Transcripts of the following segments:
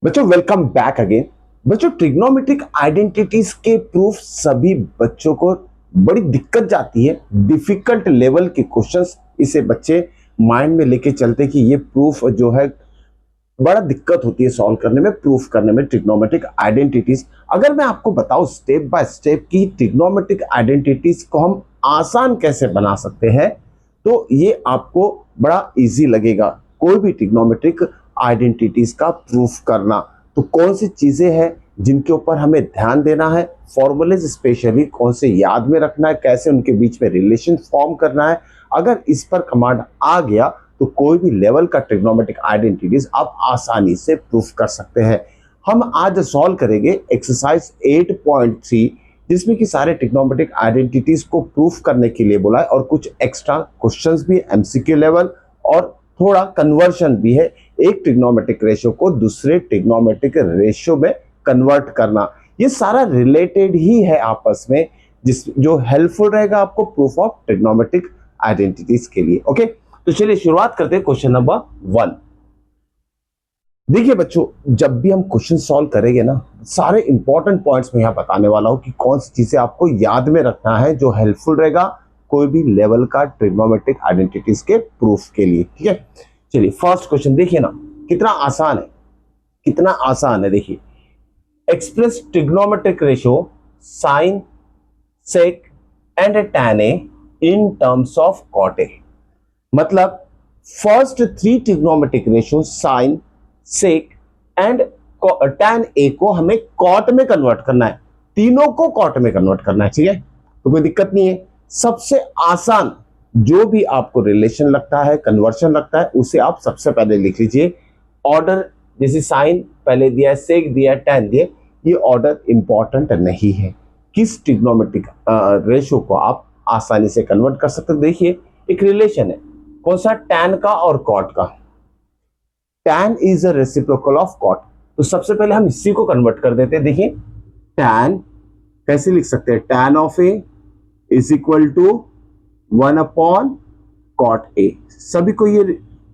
बच्चों welcome back again. बच्चों trigonometric identities के प्रूफ सभी बच्चों को बड़ी दिक्कत जाती है। डिफिकल्ट लेवल के क्वेश्चंस इसे बच्चे माइंड में लेके चलते कि ये प्रूफ जो है बड़ा दिक्कत होती है सॉल्व करने में, प्रूफ करने में ट्रिग्नोमेट्रिक आइडेंटिटीज। अगर मैं आपको बताऊं स्टेप बाय स्टेप की ट्रिग्नोमेट्रिक आइडेंटिटीज को हम आसान कैसे बना सकते हैं तो ये आपको बड़ा इजी लगेगा। कोई भी ट्रिग्नोमेट्रिक आइडेंटिटीज का प्रूफ करना, तो कौन सी चीजें हैं जिनके ऊपर हमें ध्यान देना है, फॉर्मूलेज स्पेशली कौन से याद में रखना है, कैसे उनके बीच में रिलेशन फॉर्म करना है। अगर इस पर कमांड आ गया तो कोई भी लेवल का ट्रिग्नोमेट्रिक आइडेंटिटीज आप आसानी से प्रूफ कर सकते हैं। हम आज सॉल्व करेंगे एक्सरसाइज 8.3 जिसमें कि सारे ट्रिग्नोमेट्रिक आइडेंटिटीज को प्रूफ करने के लिए बोला है और कुछ एक्स्ट्रा क्वेश्चंस भी एमसीक्यू लेवल और थोड़ा कन्वर्शन भी है। एक ट्रिग्नोमेट्रिक रेशियो को दूसरे ट्रिग्नोमेट्रिक रेशियो में कन्वर्ट करना, ये सारा रिलेटेड ही है आपस में, जो हेल्पफुल रहेगा आपको प्रूफ ऑफ ट्रिग्नोमेट्रिक आइडेंटिटीज के लिए। ओके, तो चलिए शुरुआत करते हैं क्वेश्चन नंबर 1। देखिए बच्चों, जब भी हम क्वेश्चन सॉल्व करेंगे ना, सारे इंपॉर्टेंट पॉइंट्स मैं यहां बताने वाला हूं कि कौन सी चीजें आपको याद में रखना है जो हेल्पफुल रहेगा कोई भी लेवल का ट्रिग्नोमेट्रिक आइडेंटिटीज के प्रूफ के लिए। ठीक है, चलिए फर्स्ट क्वेश्चन देखिए ना, कितना आसान है, कितना आसान है। देखिए, express trigonometric ratio sine sec and tan a in terms of cot a। मतलब first 3 trigonometric ratio sine sec and tan a को हमें कॉट में कन्वर्ट करना है, तीनों को कॉट में कन्वर्ट करना है। ठीक है, तो कोई दिक्कत नहीं है। सबसे आसान जो भी आपको रिलेशन लगता है, कन्वर्शन लगता है, उसे आप सबसे पहले लिख लीजिए। ऑर्डर जैसे साइन पहले दिया, सेक दिया, tan दिया, ये ऑर्डर इंपॉर्टेंट नहीं है। किस ट्रिग्नोमेट्रिक रेशियो को आप आसानी से कन्वर्ट कर सकते हैं। देखिए एक रिलेशन है, कौन सा, tan का और cot का। tan is a reciprocal of cot, तो सबसे पहले हम इसी को कन्वर्ट कर देते हैं। देखिए tan कैसे लिख सकते हैं, tan of a is equal to 1 upon cot a। सभी को ये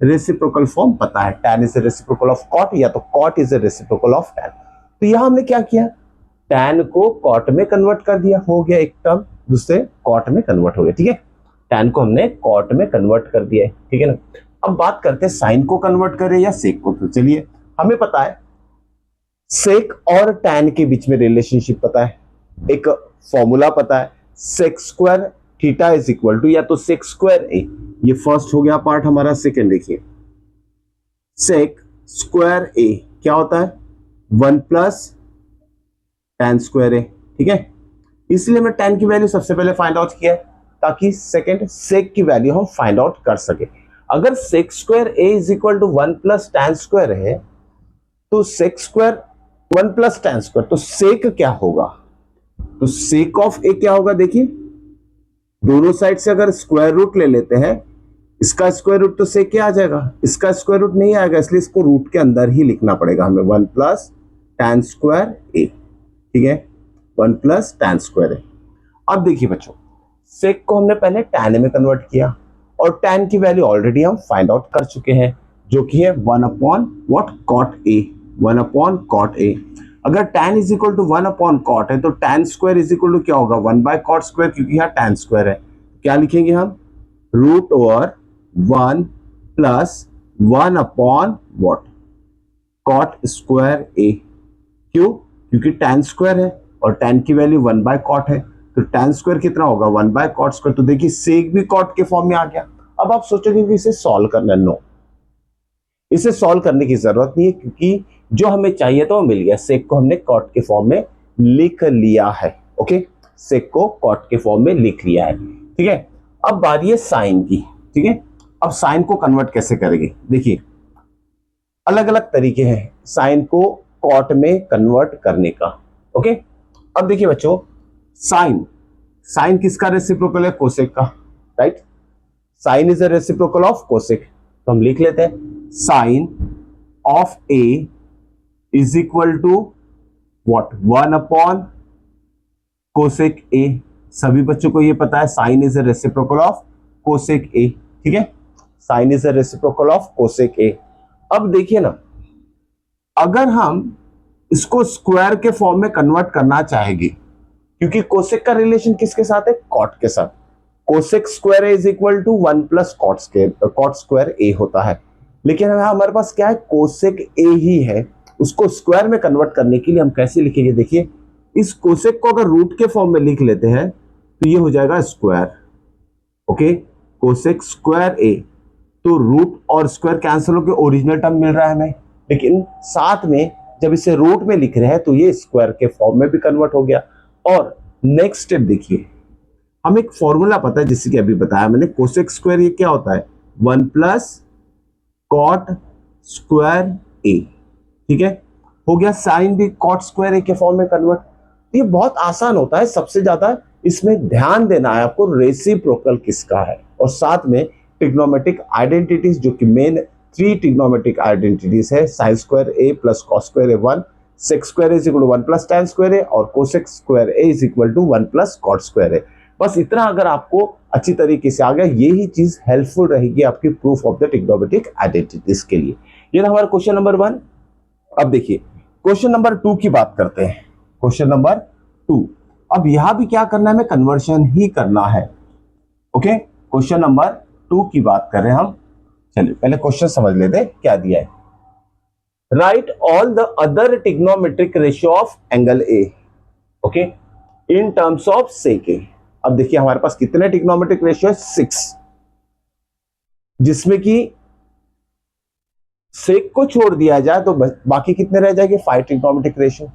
रेसिप्रोकल फॉर्म पता है, tan is a reciprocal of cot या तो cot is a reciprocal of tan। तो यहां हमने क्या किया, tan को cot में कन्वर्ट कर दिया, हो गया एक टर्म दूसरे cot में कन्वर्ट हो गया। ठीक है, tan को हमने cot में कन्वर्ट कर दिया है। ठीक है ना, अब बात करते हैं साइन को कन्वर्ट करें या सेक को। तो चलिए, हमें पता है सेक और tan के बीच में रिलेशनशिप पता है, एक फॉर्मूला पता है, sec square theta is equal to या तो सेक स्क्वायर ए। ये फर्स्ट हो गया पार्ट हमारा। सेकेंड देखिए, सेक स्क्वायर ए क्या होता है, 1 प्लस tan स्क्वायर ए। ठीक है, इसलिए मैं tan की वैल्यू सबसे पहले फाइंड आउट किया ताकि सेकेंड सेक की वैल्यू हम फाइंड आउट कर सके। अगर sec square A is equal to 1 plus tan square है तो sec square 1 plus tan square, तो सेक क्या होगा, तो सेक ऑफ ए क्या होगा। देखिए दोनों साइड से अगर स्क्वायर रूट ले लेते हैं, इसका स्क्वायर रूट तो सेक क्या आ जाएगा, इसका स्क्वायर रूट नहीं आएगा, इसलिए इसको रूट के अंदर ही लिखना पड़ेगा हमें, 1 प्लस tan स्क्वायर ए। ठीक है, 1 प्लस tan स्क्वायर ए। अब देखिए बच्चों, सेक को हमने पहले tan में कन्वर्ट किया और tan की वैल्यू ऑलरेडी हम फाइंड आउट कर चुके हैं, जो कि है 1 upon what, cot a, 1 upon cot a। अगर tan is equal to 1 upon cot है तो tan square is equal to क्या होगा, 1 बाय cot स्क्वायर, क्योंकि यहाँ tan स्क्वायर है। क्या लिखेंगे हम, root over 1 plus 1 upon what, cot square a। क्यों, क्योंकि tan स्क्वायर है और tan की वैल्यू 1 बाय cot है, तो tan स्क्वायर कितना होगा, 1 बाय cot स्क्वायर। तो देखिए सेक भी cot के फॉर्म में आ गया। अब आप सोचोगे कि इसे सॉल्व करना है, नो, इसे सॉल्व करने की जरूरत नहीं है क्योंकि जो हमें चाहिए तो वो मिल गया। सेक को हमने cot के फॉर्म में लिख लिया है। ओके, सेक को cot के फॉर्म में लिख लिया है। ठीक है, अब बारी है साइन की। ठीक है, अब साइन को कन्वर्ट कैसे करेंगे। देखिए अलग अलग तरीके हैं साइन को cot में कन्वर्ट करने का। ओके, अब देखिए बच्चों, साइन साइन किसका रेसिप्रोकल है, कोसेक का, right. Sine is a reciprocal of cosec, तो हम लिख लेते हैं sine of A is equal to what, 1 upon cosec a. सभी बच्चों को ये पता है sine is a reciprocal of cosec a. ठीक है, sine is a reciprocal of cosec a. अब देखिए ना, अगर हम इसको स्क्वायर के फॉर्म में कन्वर्ट करना चाहेंगे, क्योंकि कोसेक का रिलेशन किसके साथ है, कॉट के साथ, cosec square A is equal to 1 plus cot square A होता है। लेकिन हमारे पास क्या है, कोसेक ए ही है, उसको स्क्वायर में कन्वर्ट करने के लिए हम कैसे लिखेंगे, देखिए इस कोसेक को अगर रूट के फॉर्म में लिख लेते हैं तो ये हो जाएगा स्क्वायर, ओके, कोसेक स्क्वायर ए, तो रूट और स्क्वायर कैंसिल होकर ओरिजिनल टर्म मिल रहा है हमें, लेकिन साथ में जब इसे रूट में लिख रहे हैं तो ये स्क्वायर के फॉर्म में भी कन्वर्ट हो गया। और नेक्स्ट स्टेप देखिए, हम एक फॉर्मूला पता है जिससे कि अभी बताया मैंने, कोसेक स्क्वायर ये क्या होता है, 1 प्लस कॉट स्क्वायर ए, ठीक है, हो गया। साइन भी कॉट स्क्वायर ए के फॉर्म में कन्वर्ट। ये बहुत आसान होता है, सबसे ज्यादा इसमें ध्यान देना है आपको रेसिप्रोकल किसका है, और साथ में ट्रिग्नोमेट्रिक आइडेंटिटीज, जो कि मेन 3 ट्रिग्नोमेट्रिक आइडेंटिटीज है, sine square A plus cos square A 1, sec square is equal to 1 plus tan square A, और cosec square A is equal to 1 plus cot square A. बस इतना अगर आपको अच्छी तरीके से आ गया, यही चीज हेल्पफुल रहेगी आपकी proof of the trigonometric identities के लिए। ये हमारा क्वेश्चन नंबर 1। अब देखिए क्वेश्चन नंबर 2 की बात करते हैं। क्वेश्चन नंबर 2, अब यहां भी क्या करना है, हमें कन्वर्शन ही करना है, ओके। क्वेश्चन नंबर 2 की बात कर रहे हैं हम। चलिए पहले क्वेश्चन समझ लेते हैं क्या दिया है। Right all the other trigonometric ratio of angle A, okay, in terms of sec A. अब देखिए हमारे पास कितने ट्रिग्नोमेट्रिक रेशियो है, 6, जिसमें कि सेक को छोड़ दिया जाए तो बाकी कितने रह जाएंगे, 5 ट्रिग्नोमेट्रिक रेशियो।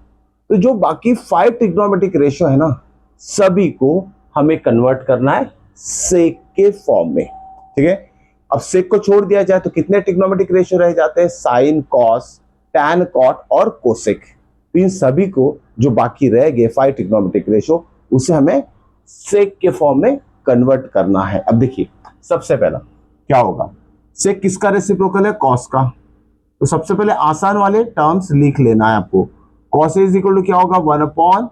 तो जो बाकी 5 ट्रिग्नोमेट्रिक रेशियो है ना, सभी को हमें कन्वर्ट करना है सेक के फॉर्म में, ठीक है। अब सेक को छोड़ दिया जाए तो कितने ट्रिग्नोमेट्रिक रेशियो रह जाते हैं, साइन, कॉस, टैन, कॉट और कोसेक। तो इन सभी को जो बाकी रह गए 5 ट्रिग्नोमेट्रिक रेशियो, उसे हमें सेक के फॉर्म में कन्वर्ट करना है। अब देखिए सबसे पहला क्या होगा, सेक किसका रेसिप्रोकल है, कॉस का। तो सबसे पहले आसान वाले टर्म्स लिख लेना है आपको। कॉस इज इक्वल टू क्या होगा, 1 अपॉन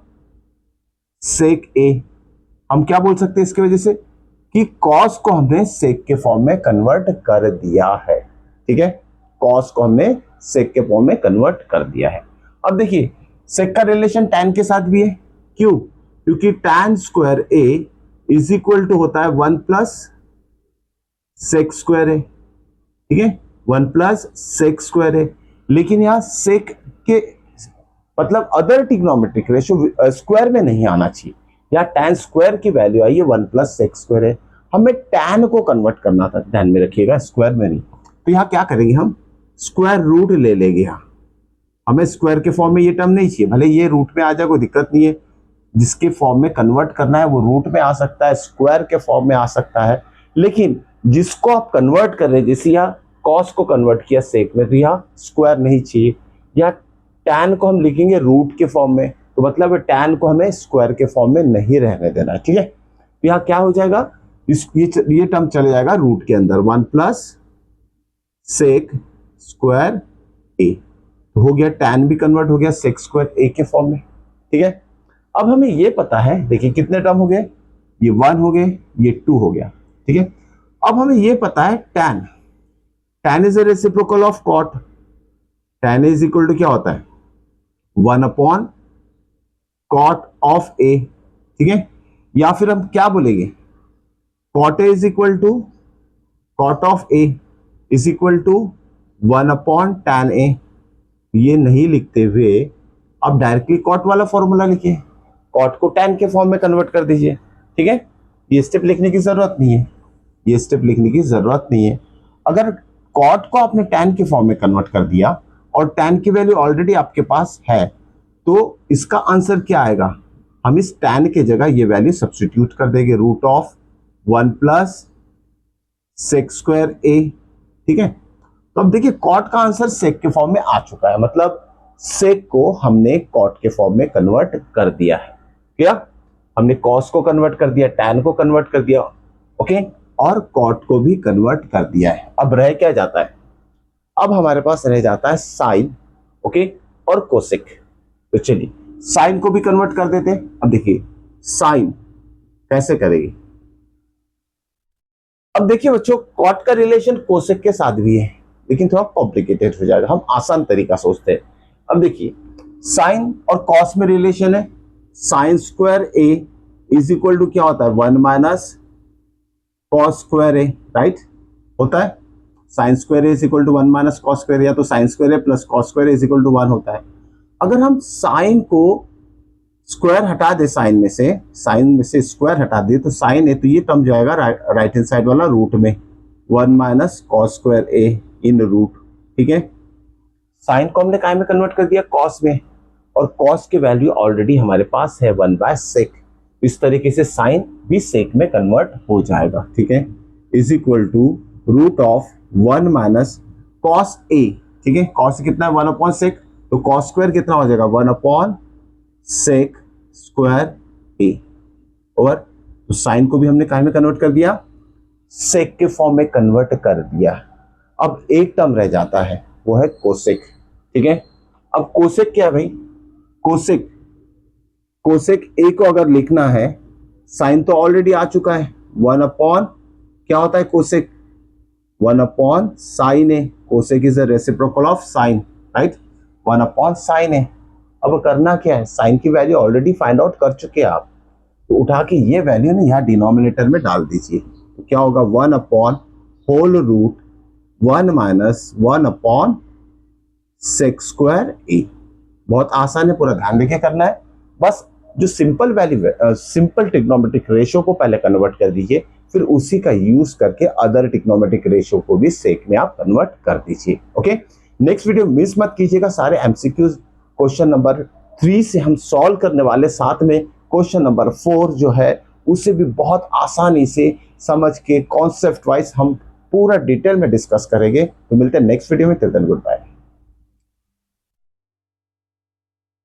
सेक ए। हम क्या बोल सकते हैं इसकी वजह से कि कॉस को हमने सेक के फॉर्म में कन्वर्ट कर दिया है, ठीक है, कॉस को हमने सेक के फॉर्म में कन्वर्ट कर दिया है। अब देखिए सेक का रिलेशन टैन के साथ भी है, क्यों, क्योंकि tan square A is equal to होता है 1 प्लस सेक स्क्वायर ए, ठीक है, 1 प्लस सेक स्क्वायर ए। लेकिन यहां सेक के मतलब अदर ट्रिग्नोमेट्रिक रेशियो स्क्वायर में नहीं आना चाहिए, या टैन स्क्वायर की वैल्यू आई है 1 प्लस सेक स्क्वायर है, हमें टैन को कन्वर्ट करना था, ध्यान में रखिएगा, स्क्वायर में नहीं। तो यहाँ क्या करेंगे, हम स्क्वायर रूट ले लेंगे। यहाँ हमें स्क्वायर के फॉर्म में ये टर्म नहीं चाहिए, भले ये रूट में आ जाए कोई दिक्कत नहीं है, जिसके फॉर्म में कन्वर्ट करना है वो रूट में आ सकता है, स्क्वायर के फॉर्म में आ सकता है, लेकिन जिसको आप कन्वर्ट कर रहे हैं, जैसे यहाँ कॉस को कन्वर्ट किया सेक में, तो यहाँ स्क्वायर नहीं चाहिए। यहाँ टैन को हम लिखेंगे रूट के फॉर्म में, तो मतलब टैन को हमें स्क्वायर के फॉर्म में नहीं रहने देना है, ठीक है। तो यहाँ क्या हो जाएगा, ये टर्म चले जाएगा रूट के अंदर, 1 प्लस सेक स्क्वायर ए, तो हो गया, टैन भी कन्वर्ट हो गया सेक स्क्वायर ए के फॉर्म में, ठीक है। अब हमें ये पता है, देखिए कितने टर्म हो गए, ये 1 हो गए, ये 2 हो गया, ठीक है। अब हमें ये पता है tan is a reciprocal of cot, tan is equal to क्या होता है, 1 अपॉन कॉट ऑफ ए, ठीक है। या फिर हम क्या बोलेंगे, cot A is equal to cot of A is equal to 1 upon tan A. ये नहीं लिखते हुए अब डायरेक्टली कॉट वाला फॉर्मूला लिखिए, कॉट को टैन के फॉर्म में कन्वर्ट कर दीजिए, ठीक है। ये स्टेप लिखने की जरूरत नहीं है, ये स्टेप लिखने की जरूरत नहीं है। अगर कॉट को आपने टैन के फॉर्म में कन्वर्ट कर दिया और टैन की वैल्यू ऑलरेडी आपके पास है, तो इसका आंसर क्या आएगा, हम इस टैन के जगह ये वैल्यू सब्स्टिट्यूट कर देंगे, root of 1 plus sec square A, ठीक है। तो अब देखिए कॉट का आंसर सेक के फॉर्म में आ चुका है, मतलब सेक को हमने कॉट के फॉर्म में कन्वर्ट कर दिया है, क्या, हमने कॉस को कन्वर्ट कर दिया, टैन को कन्वर्ट कर दिया, ओके, और कॉट को भी कन्वर्ट कर दिया है। अब रह क्या जाता है, अब हमारे पास रह जाता है साइन, ओके, और कोसेक। तो चलिए साइन को भी कन्वर्ट कर देते हैं। अब देखिए साइन कैसे करेंगे, अब देखिए बच्चों कॉट का रिलेशन कोसेक के साथ भी है, लेकिन थोड़ा कॉम्प्लिकेटेड हो जाएगा, हम आसान तरीका सोचते हैं। अब देखिए साइन और कॉस में रिलेशन है, sine square A is equal to क्या होता है 1 minus cos square A, right होता है। Sine square A is equal to 1 minus cos square, या तो sine square A plus cos square is equal to 1 होता है। अगर हम साइन को स्क्वायर हटा दे, साइन में से स्क्वायर हटा दे तो साइन ए, तो ये टर्म जाएगा राइट हैंड साइड वाला रूट में 1 माइनस कॉस स्क्वायर ए इन रूट, ठीक है। साइन को हमने काय में कन्वर्ट कर दिया, कॉस में, और कॉस की वैल्यू ऑलरेडी हमारे पास है 1/sec। इस तरीके से साइन भी सेक में कन्वर्ट हो जाएगा, ठीक है, is equal to root of 1 minus cos A, ठीक है। कॉस कितना है 1/sec, तो कॉस स्क्वायर कितना हो जाएगा 1/sec स्क्वायर ए, और तो साइन को भी हमने काय में कन्वर्ट कर दिया, सेक के फॉर्म में कन्वर्ट कर दिया। अब एक टर्म रह जाता है, वो है कोसेक, ठीक है। अब कोसेक क्या है भाई, कोसेक ए को अगर लिखना है, साइन तो ऑलरेडी आ चुका है, 1 अपॉन क्या होता है cosec 1 upon sine A, cosec is a reciprocal of sine, right, 1 upon sine A. अब करना क्या है, साइन की वैल्यू ऑलरेडी फाइंड आउट कर चुके हैं आप, तो उठा के ये वैल्यू ना यहाँ डिनोमिनेटर में डाल दीजिए, तो क्या होगा 1 upon whole root 1 minus 1 upon sec square A. बहुत आसान है, पूरा ध्यान देके करना है। बस जो simple value, simple trigonometric ratio को पहले कन्वर्ट कर दीजिए, फिर उसी का यूज करके अदर ट्रिग्नोमेट्रिक रेशियो को भी सेक में आप कन्वर्ट कर दीजिए। ओके, नेक्स्ट वीडियो मिस मत कीजिएगा, सारे एमसीक्यूज क्वेश्चन नंबर 3 से हम सॉल्व करने वाले, साथ में क्वेश्चन नंबर 4 जो है उसे भी बहुत आसानी से समझ के कॉन्सेप्ट वाइज हम पूरा डिटेल में डिस्कस करेंगे। तो मिलते हैं नेक्स्ट वीडियो में, टिल देन गुड बाय।